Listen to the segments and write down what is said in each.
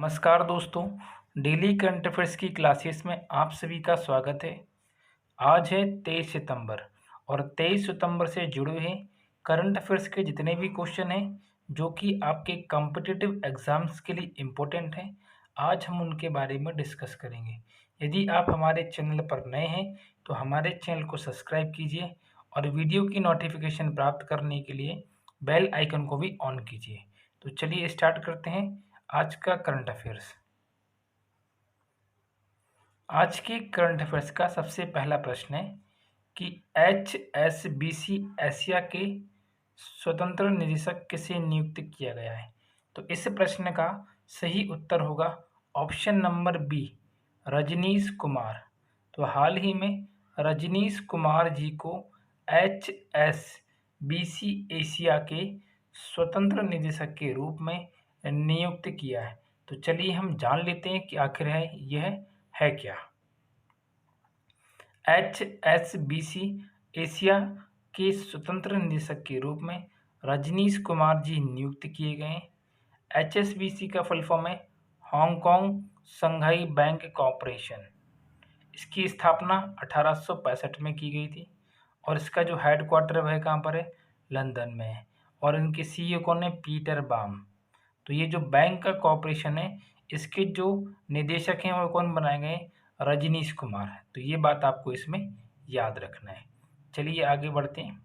नमस्कार दोस्तों। Daily current affairs की क्लासेस में आप सभी का स्वागत है। आज है 23 सितंबर और 23 सितंबर से जुड़े हुए करंट अफेयर्स के जितने भी क्वेश्चन हैं जो कि आपके कॉम्पिटिटिव एग्जाम्स के लिए इम्पोर्टेंट हैं, आज हम उनके बारे में डिस्कस करेंगे। यदि आप हमारे चैनल पर नए हैं तो हमारे चैनल को सब्सक्राइब कीजिए और वीडियो की नोटिफिकेशन प्राप्त करने के लिए बेल आइकन को भी ऑन कीजिए। तो चलिए स्टार्ट करते हैं आज का करंट अफेयर्स। आज के करंट अफेयर्स का सबसे पहला प्रश्न है कि HSBC एशिया के स्वतंत्र निदेशक किसे नियुक्त किया गया है। तो इस प्रश्न का सही उत्तर होगा option number B, Rajneesh Kumar. तो हाल ही में रजनीश कुमार जी को HSBC एशिया के स्वतंत्र निदेशक के रूप में नियुक्त किया है। तो चलिए हम जान लेते हैं कि आखिर यह है क्या। HSBC एशिया के स्वतंत्र निदेशक के रूप में रजनीश कुमार जी नियुक्त किए गए हैं। HSBC का फुल फॉर्म है हांगकांग शंघाई बैंक कॉरपोरेशन। इसकी स्थापना 1865 में की गई थी और इसका जो हेडक्वार्टर वह कहाँ पर है, लंदन में है। और इनके CEO कौन है, पीटर बाम। तो ये जो बैंक का कॉरपोरेशन है इसके जो निदेशक हैं वो कौन बनाए गए, रजनीश कुमार। तो ये बात आपको इसमें याद रखना है। चलिए आगे बढ़ते हैं।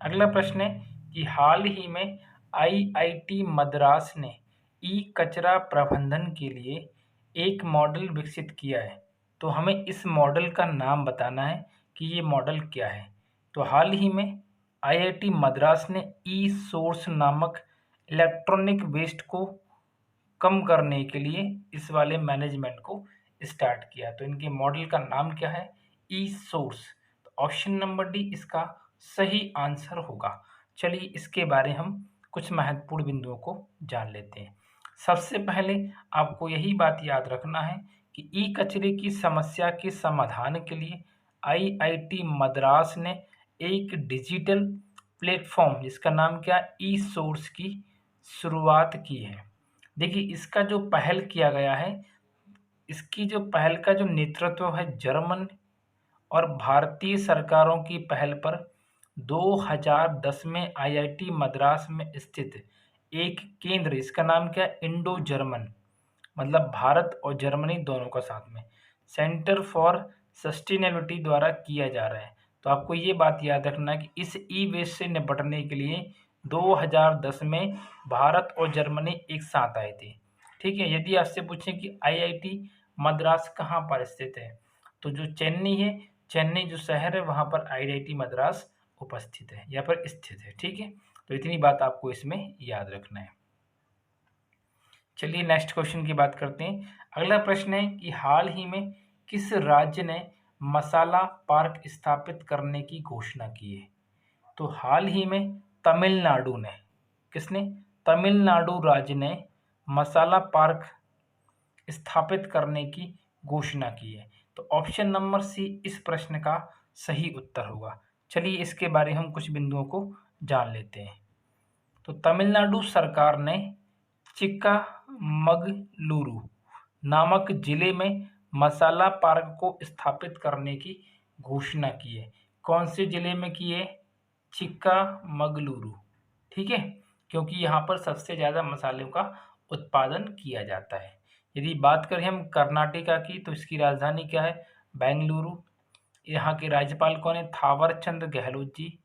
अगला प्रश्न है कि हाल ही में IIT मद्रास ने ई कचरा प्रबंधन के लिए एक मॉडल विकसित किया है। तो हमें इस मॉडल का नाम बताना है कि ये मॉडल क्या है। तो हाल ही में IIT मद्रास ने ई सोर्स नामक इलेक्ट्रॉनिक वेस्ट को कम करने के लिए इस वाले मैनेजमेंट को स्टार्ट किया। तो इनके मॉडल का नाम क्या है, ई सोर्स। तो ऑप्शन नंबर डी इसका सही आंसर होगा। चलिए इसके बारे हम कुछ महत्वपूर्ण बिंदुओं को जान लेते हैं। सबसे पहले आपको यही बात याद रखना है कि ई कचरे की समस्या के समाधान के लिए IIT मद्रास ने एक डिजिटल प्लेटफॉर्म जिसका नाम क्या, ई सोर्स की शुरुआत की है। देखिए इसका जो पहल किया गया है, इसकी जो पहल का जो नेतृत्व है जर्मन और भारतीय सरकारों की पहल पर 2010 में IIT मद्रास में स्थित एक केंद्र, इसका नाम क्या है, इंडो जर्मन, मतलब भारत और जर्मनी दोनों का साथ में सेंटर फॉर सस्टेनेबिलिटी द्वारा किया जा रहा है। तो आपको ये बात याद रखना है कि इस ई वेस्ट से निपटने के लिए 2010 में भारत और जर्मनी एक साथ आए थे। ठीक है, यदि आपसे पूछें कि IIT मद्रास कहाँ पर स्थित है, तो जो चेन्नई है, चेन्नई जो शहर है वहाँ पर IIT मद्रास उपस्थित है, यहाँ पर स्थित है। ठीक है, तो इतनी बात आपको इसमें याद रखना है। चलिए नेक्स्ट क्वेश्चन की बात करते हैं। अगला प्रश्न है कि हाल ही में किस राज्य ने मसाला पार्क स्थापित करने की घोषणा की है। तो हाल ही में तमिलनाडु ने, किसने, तमिलनाडु राज्य ने मसाला पार्क स्थापित करने की घोषणा की है। तो ऑप्शन नंबर सी इस प्रश्न का सही उत्तर होगा। चलिए इसके बारे में हम कुछ बिंदुओं को जान लेते हैं। तो तमिलनाडु सरकार ने चिक्कामगलुरु नामक जिले में मसाला पार्क को स्थापित करने की घोषणा की है। कौन से जिले में की है, चिक्कामगलुरु। ठीक है, क्योंकि यहाँ पर सबसे ज़्यादा मसालों का उत्पादन किया जाता है। यदि बात करें हम कर्नाटका की, तो इसकी राजधानी क्या है, बेंगलुरु। यहाँ के राज्यपाल कौन है, थावर चंद गहलोत जी।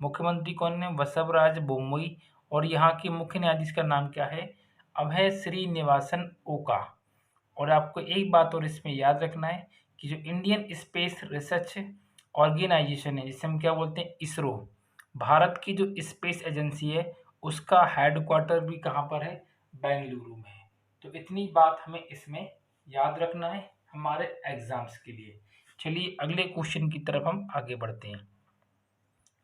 मुख्यमंत्री कौन है, बसवराज बोम्मई। और यहाँ के मुख्य न्यायाधीश का नाम क्या है, अभय श्रीनिवासन ओका। और आपको एक बात और इसमें याद रखना है कि जो इंडियन स्पेस रिसर्च ऑर्गेनाइजेशन है, जिसे हम क्या बोलते हैं, इसरो, भारत की जो स्पेस एजेंसी है उसका हेडक्वार्टर भी कहाँ पर है, बेंगलुरु में है। तो इतनी बात हमें इसमें याद रखना है हमारे एग्जाम्स के लिए। चलिए अगले क्वेश्चन की तरफ हम आगे बढ़ते हैं।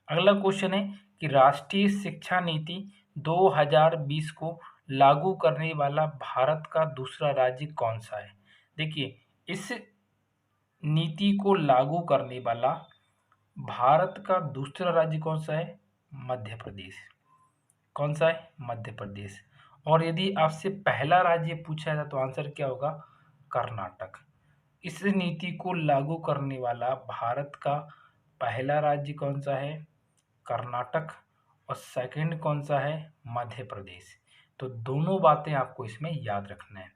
अगला क्वेश्चन है कि राष्ट्रीय शिक्षा नीति 2020 को लागू करने वाला भारत का दूसरा राज्य कौन सा है। देखिए इस नीति को लागू करने वाला भारत का दूसरा राज्य कौन सा है, मध्य प्रदेश। कौन सा है, मध्य प्रदेश। और यदि आपसे पहला राज्य पूछा जाए तो आंसर क्या होगा? कर्नाटक। इस नीति को लागू करने वाला भारत का पहला राज्य कौन सा है? कर्नाटक। और सेकंड कौन सा है? मध्य प्रदेश। तो दोनों बातें आपको इसमें याद रखना है।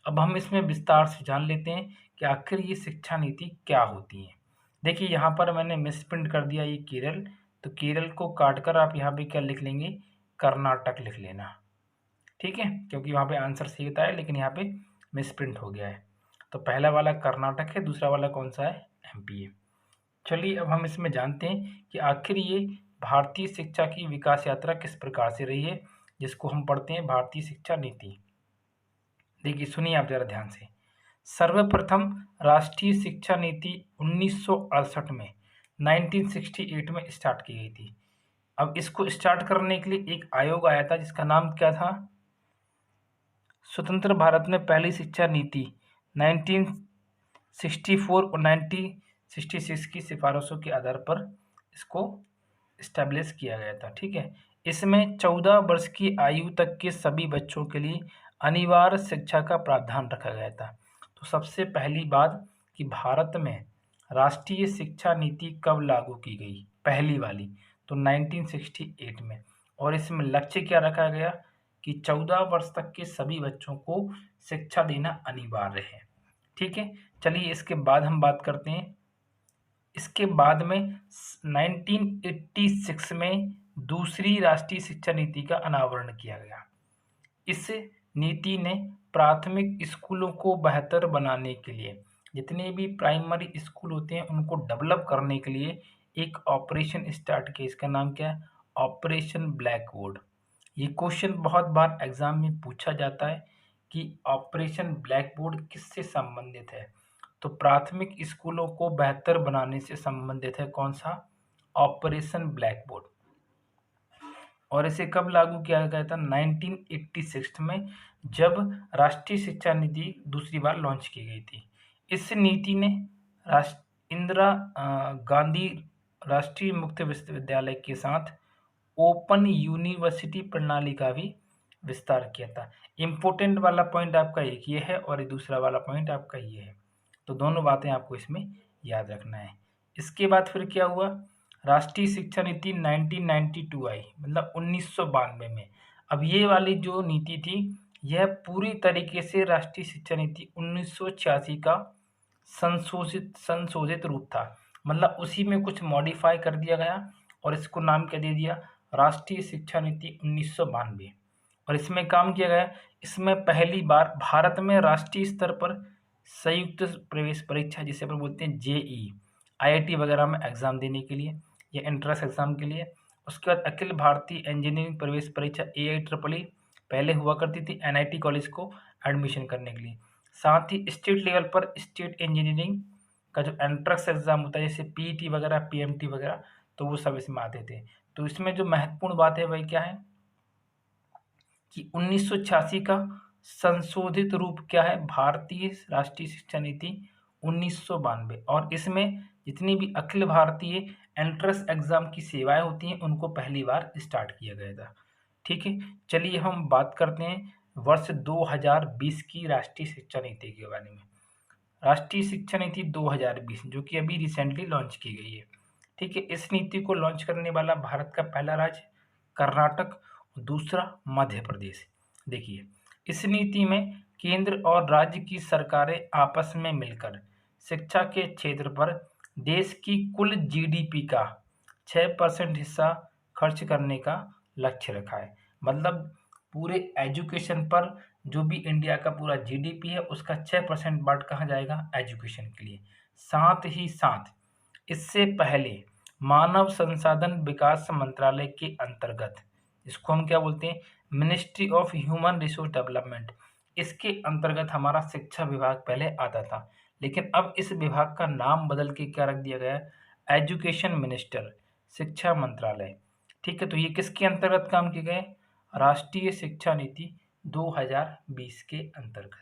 अब हम इसमें विस्तार से जान लेते हैं कि आखिर ये शिक्षा नीति क्या होती है। देखिए यहाँ पर मैंने मिसप्रिंट कर दिया ये केरल, तो केरल को काटकर आप यहाँ पे क्या लिख लेंगे? कर्नाटक लिख लेना, ठीक है, क्योंकि वहाँ पे आंसर सही होता है लेकिन यहाँ पे मिसप्रिंट हो गया है। तो पहला वाला कर्नाटक है, दूसरा वाला कौन सा है? एमपी है। चलिए अब हम इसमें जानते हैं कि आखिर ये भारतीय शिक्षा की विकास यात्रा किस प्रकार से रही है, जिसको हम पढ़ते हैं भारतीय शिक्षा नीति। देखिए सुनिए आप जरा ध्यान से। सर्वप्रथम राष्ट्रीय शिक्षा नीति 1968 में 1968 में स्टार्ट की गई थी। अब इसको स्टार्ट करने के लिए एक आयोग आया था जिसका नाम क्या था? स्वतंत्र भारत में पहली शिक्षा नीति 1964 और 1966 की सिफारिशों के आधार पर इसको इस्टेब्लिश किया गया था, ठीक है। इसमें 14 वर्ष की आयु तक के सभी बच्चों के लिए अनिवार्य शिक्षा का प्रावधान रखा गया था। तो सबसे पहली बात कि भारत में राष्ट्रीय शिक्षा नीति कब लागू की गई? पहली वाली तो 1968 में। और इसमें लक्ष्य क्या रखा गया कि 14 वर्ष तक के सभी बच्चों को शिक्षा देना अनिवार्य है, ठीक है। चलिए इसके बाद हम बात करते हैं। इसके बाद में 1986 में दूसरी राष्ट्रीय शिक्षा नीति का अनावरण किया गया। इस नीति ने प्राथमिक स्कूलों को बेहतर बनाने के लिए, जितने भी प्राइमरी स्कूल होते हैं उनको डेवलप करने के लिए एक ऑपरेशन स्टार्ट किया। इसका नाम क्या है? Operation black board. ये क्वेश्चन बहुत बार एग्जाम में पूछा जाता है कि ऑपरेशन ब्लैक बोर्ड किससे संबंधित है? तो प्राथमिक स्कूलों को बेहतर बनाने से संबंधित है कौन सा? Operation black board. और इसे कब लागू किया गया था? 1986 में, जब राष्ट्रीय शिक्षा नीति दूसरी बार लॉन्च की गई थी। इस नीति ने इंदिरा गांधी राष्ट्रीय मुक्त विश्वविद्यालय के साथ ओपन यूनिवर्सिटी प्रणाली का भी विस्तार किया था। इम्पोर्टेंट वाला पॉइंट आपका एक ये है और दूसरा वाला पॉइंट आपका ये है, तो दोनों बातें आपको इसमें याद रखना है। इसके बाद फिर क्या हुआ? राष्ट्रीय शिक्षा नीति 1992 आई, मतलब 1992 में। अब ये वाली जो नीति थी यह पूरी तरीके से राष्ट्रीय शिक्षा नीति 1986 का संशोधित रूप था, मतलब उसी में कुछ मॉडिफाई कर दिया गया और इसको नाम क्या दे दिया? राष्ट्रीय शिक्षा नीति 1992। और इसमें काम किया गया, इसमें पहली बार भारत में राष्ट्रीय स्तर पर संयुक्त प्रवेश परीक्षा, जिसे अपन बोलते हैं जेई, आईआईटी वगैरह में एग्जाम देने के लिए या एंट्रेंस एग्जाम के लिए। उसके बाद अखिल भारतीय इंजीनियरिंग प्रवेश परीक्षा AIEEE पहले हुआ करती थी NIT कॉलेज को एडमिशन करने के लिए। साथ ही स्टेट लेवल पर स्टेट इंजीनियरिंग का जो एंट्रेंस एग्जाम होता है जैसे PET वगैरह, PMT वगैरह, तो वो सब इसमें आते थे। तो इसमें जो महत्वपूर्ण बात है वही क्या है कि 1986 का संशोधित रूप क्या है? भारतीय राष्ट्रीय शिक्षा नीति 1992। और इसमें जितनी भी अखिल भारतीय एंट्रेंस एग्जाम की सेवाएं होती हैं उनको पहली बार स्टार्ट किया गया था, ठीक है। चलिए हम बात करते हैं वर्ष 2020 की राष्ट्रीय शिक्षा नीति के बारे में। राष्ट्रीय शिक्षा नीति 2020 जो कि अभी रिसेंटली लॉन्च की गई है, ठीक है। इस नीति को लॉन्च करने वाला भारत का पहला राज्य कर्नाटक, दूसरा मध्य प्रदेश। देखिए इस नीति में केंद्र और राज्य की सरकारें आपस में मिलकर शिक्षा के क्षेत्र पर देश की कुल GDP का 6% हिस्सा खर्च करने का लक्ष्य रखा है। मतलब पूरे एजुकेशन पर जो भी इंडिया का पूरा GDP है उसका 6% बांट कहाँ जाएगा? एजुकेशन के लिए। साथ ही साथ इससे पहले मानव संसाधन विकास मंत्रालय के अंतर्गत, इसको हम क्या बोलते हैं? Ministry of human resource development, इसके अंतर्गत हमारा शिक्षा विभाग पहले आता था, लेकिन अब इस विभाग का नाम बदल के क्या रख दिया गया है? एजुकेशन मिनिस्टर, शिक्षा मंत्रालय, ठीक है। तो ये किसके अंतर्गत काम किए गए? राष्ट्रीय शिक्षा नीति 2020 के अंतर्गत।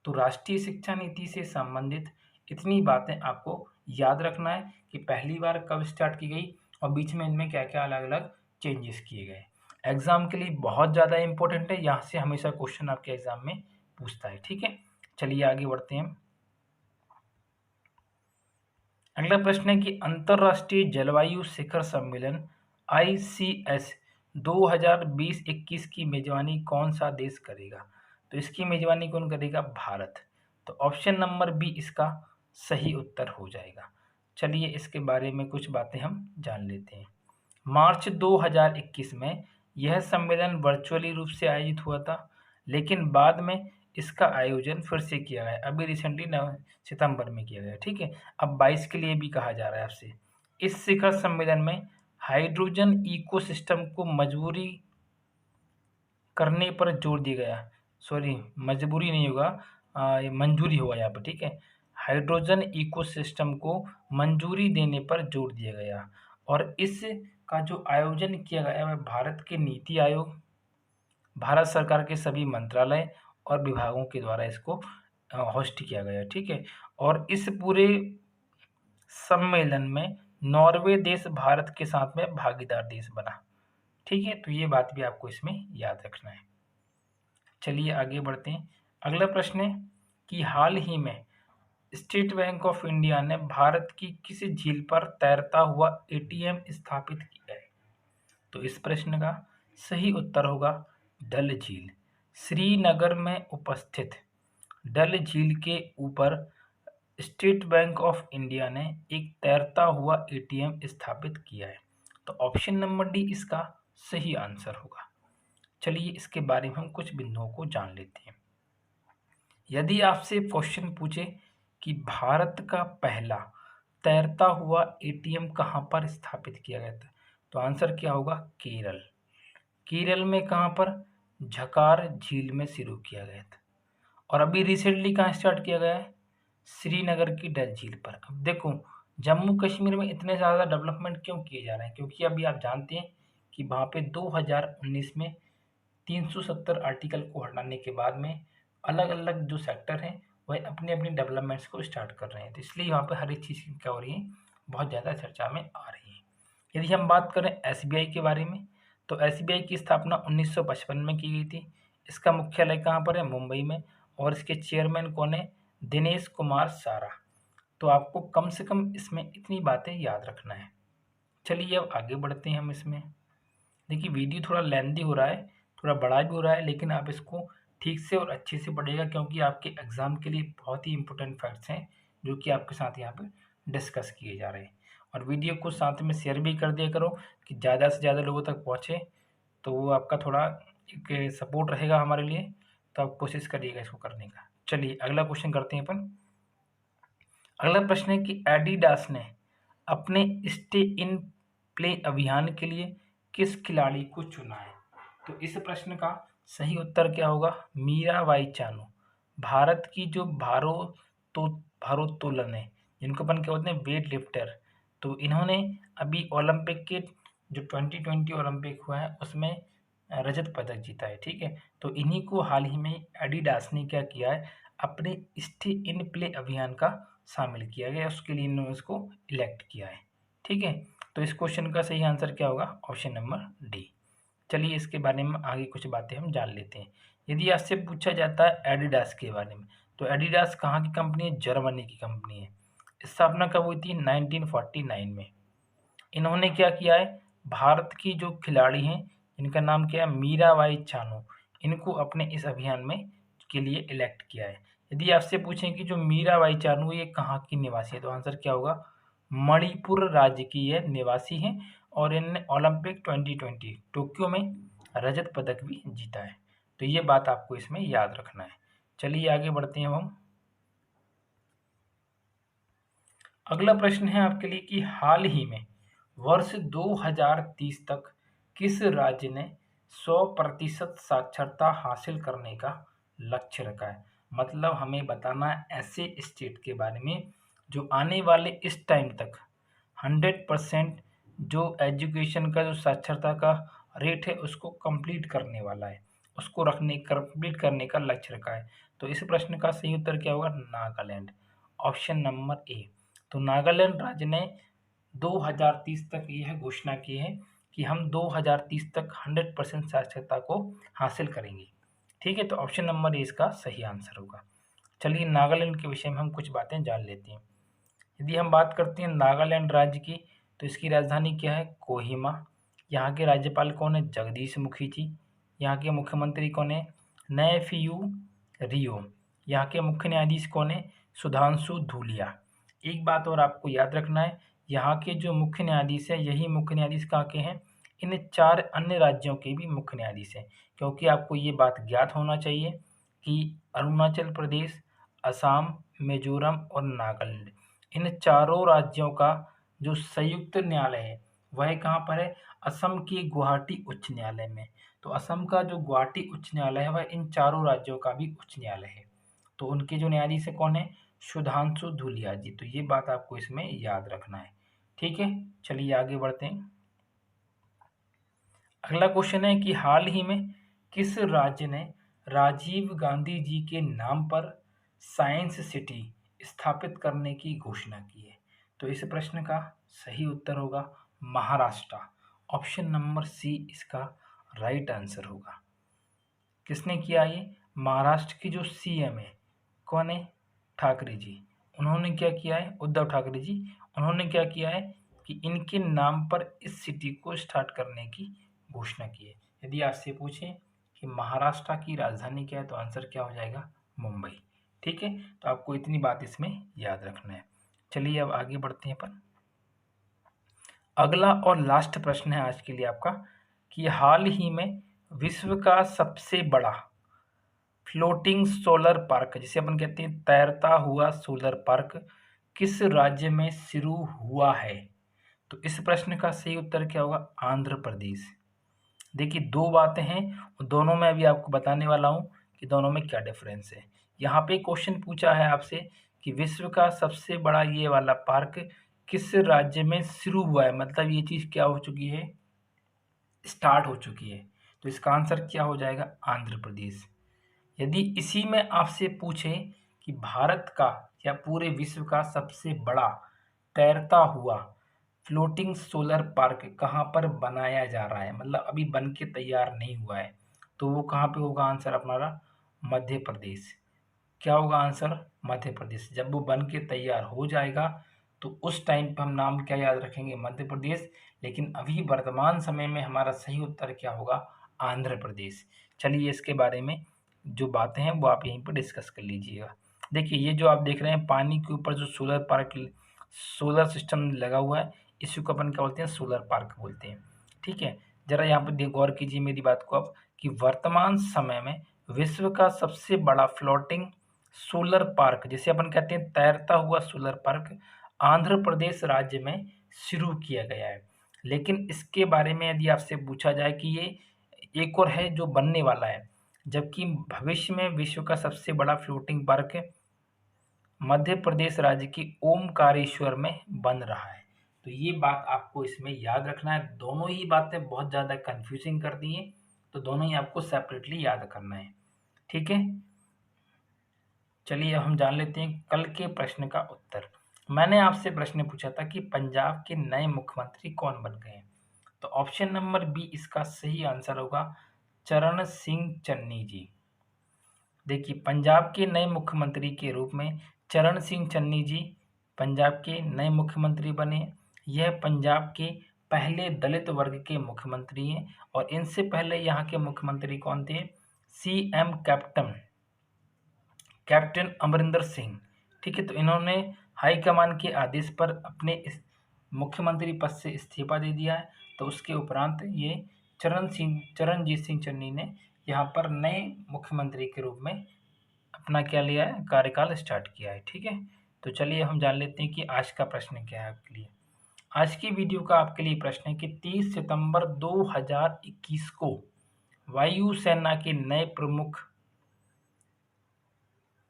तो राष्ट्रीय शिक्षा नीति से संबंधित इतनी बातें आपको याद रखना है कि पहली बार कब स्टार्ट की गई और बीच में इनमें क्या क्या अलग अलग चेंजेस किए गए। एग्जाम के लिए बहुत ज़्यादा इंपॉर्टेंट है, यहाँ से हमेशा क्वेश्चन आपके एग्जाम में पूछता है। ठीक है, चलिए आगे बढ़ते हैं। अगला प्रश्न है कि अंतर्राष्ट्रीय जलवायु शिखर सम्मेलन ICS 2020-21 की मेजबानी कौन सा देश करेगा? तो इसकी मेजबानी कौन करेगा? भारत। तो ऑप्शन नंबर बी इसका सही उत्तर हो जाएगा। चलिए इसके बारे में कुछ बातें हम जान लेते हैं। मार्च 2021 में यह सम्मेलन वर्चुअली रूप से आयोजित हुआ था, लेकिन बाद में इसका आयोजन फिर से किया गया, अभी रिसेंटली सितंबर में किया गया। ठीक है, अब 22 के लिए भी कहा जा रहा है आपसे। इस शिखर सम्मेलन में हाइड्रोजन इकोसिस्टम को मजबूरी करने पर जोर दिया गया। सॉरी, मजबूरी नहीं होगा, ये मंजूरी होगा यहाँ पर। ठीक है, हाइड्रोजन इकोसिस्टम को मंजूरी देने पर जोर दिया गया, और इस का जो आयोजन किया गया वह भारत के नीति आयोग, भारत सरकार के सभी मंत्रालय और विभागों के द्वारा इसको होस्ट किया गया। ठीक है, और इस पूरे सम्मेलन में नॉर्वे देश भारत के साथ में भागीदार देश बना। ठीक है, तो ये बात भी आपको इसमें याद रखना है। चलिए आगे बढ़ते हैं। अगला प्रश्न है कि हाल ही में स्टेट बैंक ऑफ इंडिया ने भारत की किस झील पर तैरता हुआ ATM स्थापित किया है? तो इस प्रश्न का सही उत्तर होगा डल झील। श्रीनगर में उपस्थित डल झील के ऊपर स्टेट बैंक ऑफ इंडिया ने एक तैरता हुआ ATM स्थापित किया है। तो ऑप्शन नंबर डी इसका सही आंसर होगा। चलिए इसके बारे में हम कुछ बिंदुओं को जान लेते हैं। यदि आपसे क्वेश्चन पूछे कि भारत का पहला तैरता हुआ ATM कहाँ पर स्थापित किया गया था, तो आंसर क्या होगा? केरल। केरल में कहाँ पर? झकार झील में शुरू किया गया था। और अभी रिसेंटली कहाँ स्टार्ट किया गया है? श्रीनगर की डल झील पर। अब देखो, जम्मू कश्मीर में इतने ज़्यादा डेवलपमेंट क्यों किए जा रहे हैं? क्योंकि अभी आप जानते हैं कि वहाँ पे 2019 में 370 आर्टिकल को हटाने के बाद में अलग अलग जो सेक्टर हैं वह अपने अपने डेवलपमेंट्स को स्टार्ट कर रहे हैं, तो इसलिए यहाँ पे हर एक चीज़ की क्या हो रही है? बहुत ज़्यादा चर्चा में आ रही है। यदि हम बात करें SBI के बारे में, तो SBI की स्थापना 1955 में की गई थी। इसका मुख्यालय कहाँ पर है? मुंबई में। और इसके चेयरमैन कौन है? दिनेश कुमार सारा। तो आपको कम से कम इसमें इतनी बातें याद रखना है। चलिए अब आगे बढ़ते हैं हम इसमें। देखिए वीडियो थोड़ा लेंदी हो रहा है, थोड़ा बड़ा भी हो रहा है, लेकिन आप इसको ठीक से और अच्छे से पढ़िएगा, क्योंकि आपके एग्ज़ाम के लिए बहुत ही इंपॉर्टेंट फैक्ट्स हैं जो कि आपके साथ यहाँ पे डिस्कस किए जा रहे हैं। और वीडियो को साथ में शेयर भी कर दिया करो कि ज़्यादा से ज़्यादा लोगों तक पहुँचे, तो वो आपका थोड़ा एक सपोर्ट रहेगा हमारे लिए। तो आप कोशिश करिएगा इसको करने का। चलिए अगला क्वेश्चन करते हैं अपन। अगला प्रश्न है कि एडिडास ने अपने स्टे इन प्ले अभियान के लिए किस खिलाड़ी को चुना है? तो इस प्रश्न का सही उत्तर क्या होगा? मीराबाई चानू। भारत की जो भारोत्तोलन है, जिनको अपन क्या बोलते हैं, वेट लिफ्टर, तो इन्होंने अभी ओलंपिक के जो 2020 ओलंपिक हुआ है उसमें रजत पदक जीता है। ठीक है, तो इन्हीं को हाल ही में एडिडास ने क्या किया है? अपने स्टे इन प्ले अभियान का शामिल किया गया, उसके लिए इन्होंने उसको इलेक्ट किया है। ठीक है, तो इस क्वेश्चन का सही आंसर क्या होगा? Option number D. चलिए इसके बारे में आगे कुछ बातें हम जान लेते हैं। यदि आपसे पूछा जाता है एडिडास के बारे में, तो एडिडास कहाँ की कंपनी है? जर्मनी की कंपनी है। स्थापना कब हुई थी? 1949 में। इन्होंने क्या किया है? भारत की जो खिलाड़ी हैं, इनका नाम क्या है? मीराबाई चानू, इनको अपने इस अभियान में के लिए इलेक्ट किया है। यदि आपसे पूछें कि जो मीराबाई चानू ये कहाँ की निवासी है, तो आंसर क्या होगा? मणिपुर राज्य की ये निवासी हैं, और इन्होंने ओलंपिक 2020 टोक्यो में रजत पदक भी जीता है। तो ये बात आपको इसमें याद रखना है। चलिए आगे बढ़ते हैं हम। अगला प्रश्न है आपके लिए कि हाल ही में वर्ष 2030 तक किस राज्य ने 100% साक्षरता हासिल करने का लक्ष्य रखा है? मतलब हमें बताना है ऐसे स्टेट के बारे में जो आने वाले इस टाइम तक 100% जो एजुकेशन का जो साक्षरता का रेट है उसको कंप्लीट करने वाला है, उसको कंप्लीट करने का लक्ष्य रखा है। तो इस प्रश्न का सही उत्तर क्या होगा? नागालैंड। Option number A. तो नागालैंड राज्य ने 2030 तक यह घोषणा की है कि हम 2030 तक 100% साक्षरता को हासिल करेंगे। ठीक है, तो ऑप्शन नंबर ए इसका सही आंसर होगा। चलिए नागालैंड के विषय में हम कुछ बातें जान लेते हैं। यदि हम बात करते हैं नागालैंड राज्य की, तो इसकी राजधानी क्या है? कोहिमा। यहाँ के राज्यपाल कौन है? जगदीश मुखी जी। यहाँ के मुख्यमंत्री कौन है? नेफियू रियो। यहाँ के मुख्य न्यायाधीश कौन है? सुधांशु धूलिया। एक बात और आपको याद रखना है, यहाँ के जो मुख्य न्यायाधीश है, यही मुख्य न्यायाधीश कहाँ के हैं? इन 4 अन्य राज्यों के भी मुख्य न्यायाधीश हैं, क्योंकि आपको ये बात ज्ञात होना चाहिए कि अरुणाचल प्रदेश, असम, मिजोरम और नागालैंड, इन चारों राज्यों का जो संयुक्त न्यायालय है वह कहाँ पर है? असम के गुवाहाटी उच्च न्यायालय में। तो असम का जो गुवाहाटी उच्च न्यायालय है वह इन चारों राज्यों का भी उच्च न्यायालय है। तो उनके जो न्यायाधीश है कौन है? सुधांशु धूलिया जी। तो ये बात आपको इसमें याद रखना है। ठीक है, चलिए आगे बढ़ते हैं। अगला क्वेश्चन है कि हाल ही में किस राज्य ने राजीव गांधी जी के नाम पर साइंस सिटी स्थापित करने की घोषणा की है? तो इस प्रश्न का सही उत्तर होगा महाराष्ट्र। ऑप्शन नंबर सी इसका राइट आंसर होगा। किसने किया ये? महाराष्ट्र की जो सीएम है कौन है? ठाकरे जी। उन्होंने क्या किया है? उद्धव ठाकरे जी। उन्होंने क्या किया है कि इनके नाम पर इस सिटी को स्टार्ट करने की घोषणा की है। यदि आपसे पूछें कि महाराष्ट्र की राजधानी क्या है, तो आंसर क्या हो जाएगा? मुंबई। ठीक है, तो आपको इतनी बात इसमें याद रखना है। चलिए अब आगे बढ़ते हैं अपन। अगला और लास्ट प्रश्न है आज के लिए आपका कि हाल ही में विश्व का सबसे बड़ा फ्लोटिंग सोलर पार्क, जिसे अपन कहते हैं तैरता हुआ सोलर पार्क, किस राज्य में शुरू हुआ है? तो इस प्रश्न का सही उत्तर क्या होगा? आंध्र प्रदेश। देखिए दो बातें हैं, दोनों में अभी आपको बताने वाला हूं कि दोनों में क्या डिफरेंस है। यहाँ पे क्वेश्चन पूछा है आपसे कि विश्व का सबसे बड़ा ये वाला पार्क किस राज्य में शुरू हुआ है, मतलब ये चीज क्या हो चुकी है? स्टार्ट हो चुकी है। तो इसका आंसर क्या हो जाएगा? आंध्र प्रदेश। यदि इसी में आपसे पूछे कि भारत का या पूरे विश्व का सबसे बड़ा तैरता हुआ फ्लोटिंग सोलर पार्क कहाँ पर बनाया जा रहा है, मतलब अभी बन के तैयार नहीं हुआ है, तो वो कहाँ पे होगा? आंसर अपना मध्य प्रदेश। क्या होगा आंसर? मध्य प्रदेश। जब वो बन के तैयार हो जाएगा तो उस टाइम पर हम नाम क्या याद रखेंगे? मध्य प्रदेश। लेकिन अभी वर्तमान समय में हमारा सही उत्तर क्या होगा? आंध्र प्रदेश। चलिए इसके बारे में जो बातें हैं वो आप यहीं पर डिस्कस कर लीजिएगा। देखिए ये जो आप देख रहे हैं पानी के ऊपर जो सोलर पार्क, सोलर सिस्टम लगा हुआ है, इसी को अपन क्या बोलते हैं? सोलर पार्क बोलते हैं। ठीक है, जरा यहाँ पर गौर कीजिए मेरी बात को अब कि वर्तमान समय में विश्व का सबसे बड़ा फ्लोटिंग सोलर पार्क, जिसे अपन कहते हैं तैरता हुआ सोलर पार्क, आंध्र प्रदेश राज्य में शुरू किया गया है। लेकिन इसके बारे में यदि आपसे पूछा जाए कि ये एक और है जो बनने वाला है, जबकि भविष्य में विश्व का सबसे बड़ा फ्लोटिंग पार्क मध्य प्रदेश राज्य की ओमकारेश्वर में बन रहा है। तो ये बात आपको इसमें याद रखना है। दोनों ही बातें बहुत ज़्यादा कंफ्यूजिंग कर दी हैं, तो दोनों ही आपको सेपरेटली याद करना है। ठीक है, चलिए अब हम जान लेते हैं कल के प्रश्न का उत्तर। मैंने आपसे प्रश्न पूछा था कि पंजाब के नए मुख्यमंत्री कौन बन गए हैं? तो ऑप्शन नंबर बी इसका सही आंसर होगा चरण सिंह चन्नी जी। देखिए पंजाब के नए मुख्यमंत्री के रूप में चरण सिंह चन्नी जी पंजाब के नए मुख्यमंत्री बने। यह पंजाब के पहले दलित वर्ग के मुख्यमंत्री हैं और इनसे पहले यहाँ के मुख्यमंत्री कौन थे? CM captain Amarinder Singh. ठीक है, तो इन्होंने हाईकमान के आदेश पर अपने इस मुख्यमंत्री पद से इस्तीफा दे दिया है। तो उसके उपरांत ये चरणजीत सिंह चन्नी ने यहाँ पर नए मुख्यमंत्री के रूप में अपना क्या लिया है? कार्यकाल स्टार्ट किया है। ठीक है, तो चलिए हम जान लेते हैं कि आज का प्रश्न क्या है आपके लिए। आज की वीडियो का आपके लिए प्रश्न है कि 30 सितंबर 2021 को वायुसेना के नए प्रमुख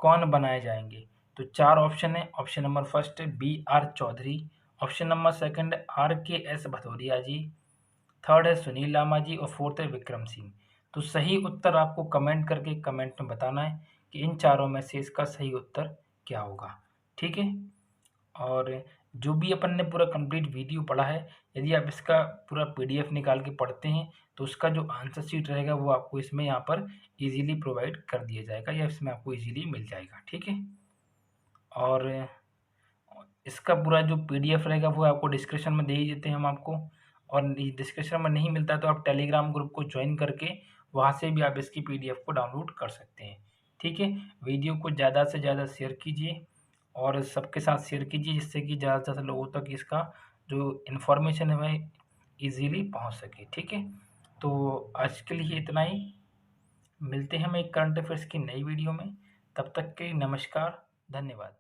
कौन बनाए जाएंगे? तो 4 ऑप्शन है। Option number first BR Chaudhary, option number second RKS Bhadauria ji, third है सुनील लामा जी और फोर्थ है विक्रम सिंह। तो सही उत्तर आपको कमेंट करके कमेंट में बताना है कि इन चारों में से इसका सही उत्तर क्या होगा। ठीक है, और जो भी अपन ने पूरा कंप्लीट वीडियो पढ़ा है, यदि आप इसका पूरा पीडीएफ निकाल के पढ़ते हैं, तो उसका जो आंसर शीट रहेगा वो आपको इसमें यहाँ पर ईज़िली प्रोवाइड कर दिया जाएगा या इसमें आपको ईज़िली मिल जाएगा, ठीक है? और इसका पूरा जो पीडीएफ रहेगा वो आपको डिस्क्रिप्शन में दे ही देते हैं हम आपको, और डिस्क्रिप्शन में नहीं मिलता तो आप टेलीग्राम ग्रुप को ज्वाइन करके वहाँ से भी आप इसकी पीडीएफ को डाउनलोड कर सकते हैं, ठीक है? वीडियो को ज़्यादा से ज़्यादा शेयर कीजिए और सबके साथ शेयर कीजिए, जिससे कि ज़्यादा से ज़्यादा लोगों तक इसका जो इन्फॉर्मेशन है वह ईज़िली पहुँच सके, ठीक है? तो आज के लिए इतना ही, मिलते हैं हम एक करंट अफेयर्स की नई वीडियो में, तब तक के लिए नमस्कार, धन्यवाद।